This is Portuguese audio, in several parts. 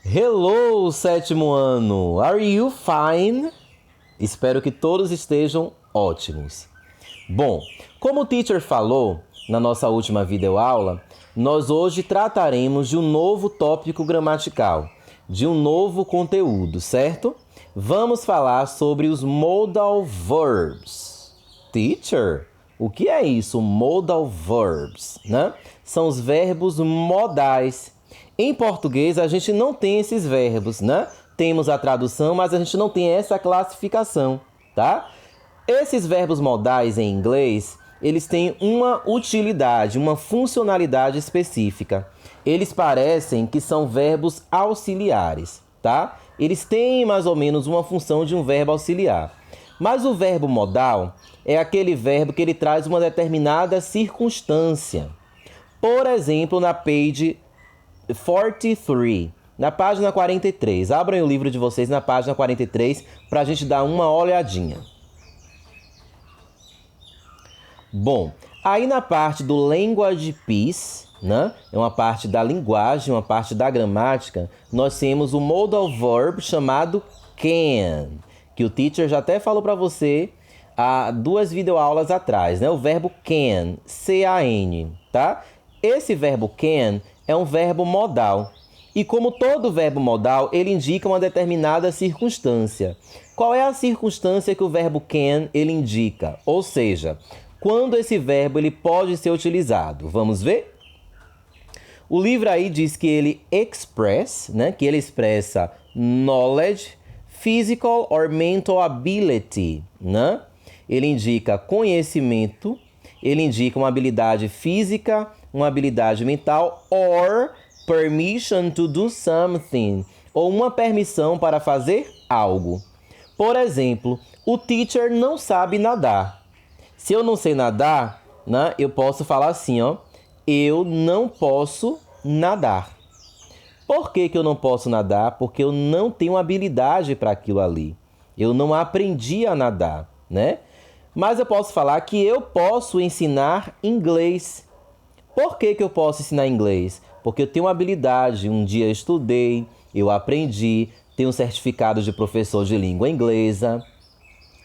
Hello, sétimo ano! Are you fine? Espero que todos estejam ótimos. Bom, como o teacher falou na nossa última videoaula, nós hoje trataremos de um novo tópico gramatical, de um novo conteúdo, certo? Vamos falar sobre os modal verbs. Teacher, o que é isso, modal verbs, né? São os verbos modais. Em português, a gente não tem esses verbos, né? Temos a tradução, mas a gente não tem essa classificação, tá? Esses verbos modais em inglês, eles têm uma utilidade, uma funcionalidade específica. Eles parecem que são verbos auxiliares, tá? Eles têm mais ou menos uma função de um verbo auxiliar. Mas o verbo modal é aquele verbo que ele traz uma determinada circunstância. Por exemplo, na page 43, na página 43. Abram o livro de vocês na página 43 para a gente dar uma olhadinha. Bom, aí na parte do language piece, né? É uma parte da linguagem, uma parte da gramática, nós temos o modal verb chamado can, que o teacher já até falou para você há 2 videoaulas atrás, né? O verbo can, C-A-N, tá? Esse verbo can é um verbo modal. E como todo verbo modal, ele indica uma determinada circunstância. Qual é a circunstância que o verbo can ele indica? Ou seja, quando esse verbo ele pode ser utilizado? Vamos ver? O livro aí diz que ele express, né? Que ele expressa knowledge, physical or mental ability, né? Ele indica conhecimento, ele indica uma habilidade física, uma habilidade mental, or permission to do something, ou uma permissão para fazer algo. Por exemplo, o teacher não sabe nadar. Se eu não sei nadar, né, eu posso falar assim, ó, eu não posso nadar. Por que eu não posso nadar? Porque eu não tenho habilidade para aquilo ali. Eu não aprendi a nadar, né? Mas eu posso falar que eu posso ensinar inglês. Por que eu posso ensinar inglês? Porque eu tenho habilidade. Um dia eu estudei, eu aprendi, tenho um certificado de professor de língua inglesa,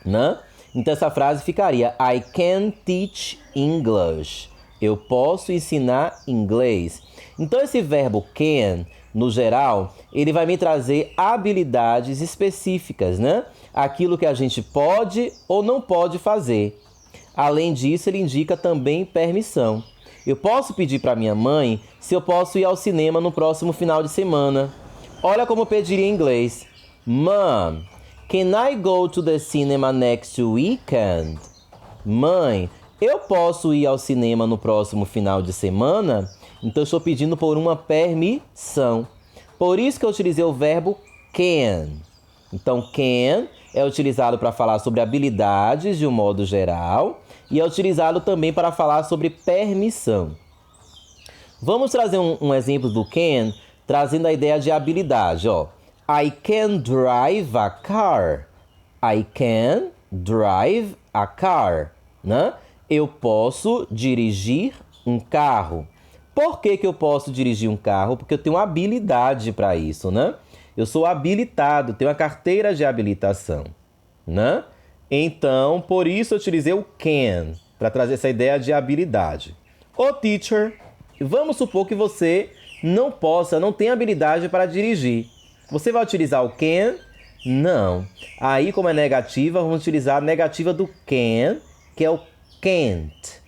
né? Então essa frase ficaria I can teach English. Eu posso ensinar inglês. Então esse verbo can, no geral, ele vai me trazer habilidades específicas, né? Aquilo que a gente pode ou não pode fazer. Além disso, ele indica também permissão. Eu posso pedir para minha mãe se eu posso ir ao cinema no próximo final de semana. Olha como eu pediria em inglês. Mom, can I go to the cinema next weekend? Mãe, eu posso ir ao cinema no próximo final de semana? Então, eu estou pedindo por uma permissão. Por isso que eu utilizei o verbo can. Então, can é utilizado para falar sobre habilidades de um modo geral e é utilizado também para falar sobre permissão. Vamos trazer um exemplo do can, trazendo a ideia de habilidade. Ó. I can drive a car. I can drive a car. Né? Eu posso dirigir um carro. Por que eu posso dirigir um carro? Porque eu tenho habilidade para isso, né? Eu sou habilitado, tenho a carteira de habilitação, né? Então, por isso eu utilizei o can, para trazer essa ideia de habilidade. Ô, teacher, vamos supor que você não tenha habilidade para dirigir. Você vai utilizar o can? Não. Aí, como é negativa, vamos utilizar a negativa do can, que é o can't.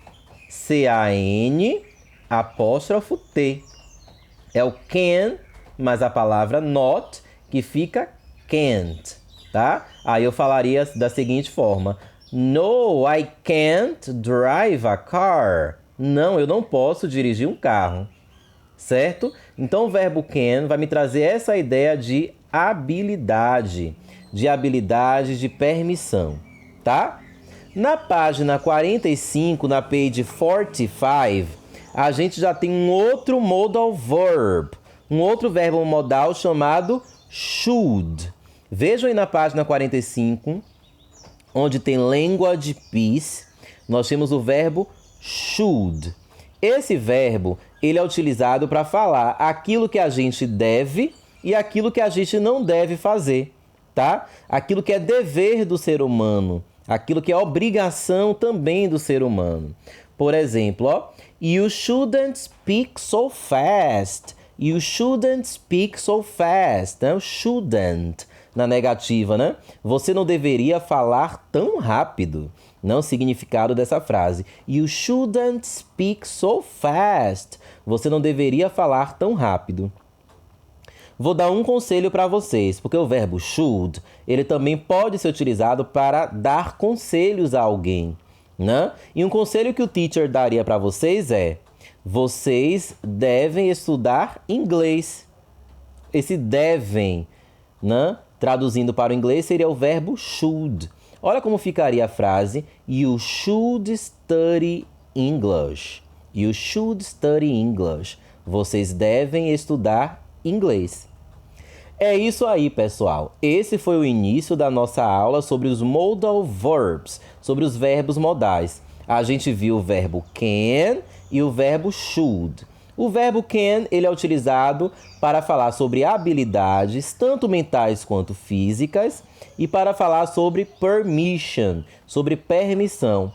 C-A-N, apóstrofo T. É o can, mas a palavra not, que fica can't, tá? Aí eu falaria da seguinte forma. No, I can't drive a car. Não, eu não posso dirigir um carro. Certo? Então o verbo can vai me trazer essa ideia de habilidade, de permissão, tá? Na página 45, na page 45, a gente já tem um outro modal verb, um outro verbo modal chamado should. Vejam aí na página 45, onde tem language piece, nós temos o verbo should. Esse verbo, ele é utilizado para falar aquilo que a gente deve e aquilo que a gente não deve fazer, tá? Aquilo que é dever do ser humano, aquilo que é obrigação também do ser humano. Por exemplo, ó, you shouldn't speak so fast. You shouldn't speak so fast. Né? Shouldn't na negativa, né? Você não deveria falar tão rápido. Não o significado dessa frase. You shouldn't speak so fast. Você não deveria falar tão rápido. Vou dar um conselho para vocês, porque o verbo should, ele também pode ser utilizado para dar conselhos a alguém, né? E um conselho que o teacher daria para vocês é: vocês devem estudar inglês. Esse devem, né? Traduzindo para o inglês, seria o verbo should. Olha como ficaria a frase: You should study English. You should study English. Vocês devem estudar inglês. É isso aí, pessoal. Esse foi o início da nossa aula sobre os modal verbs, sobre os verbos modais. A gente viu o verbo can e o verbo should. O verbo can, ele é utilizado para falar sobre habilidades, tanto mentais quanto físicas, e para falar sobre permission, sobre permissão.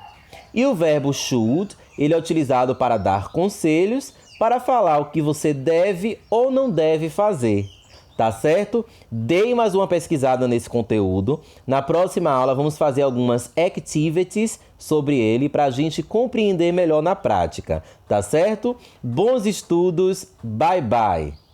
E o verbo should, ele é utilizado para dar conselhos, para falar o que você deve ou não deve fazer. Tá certo? Dei mais uma pesquisada nesse conteúdo. Na próxima aula vamos fazer algumas activities sobre ele para a gente compreender melhor na prática. Tá certo? Bons estudos. Bye, bye.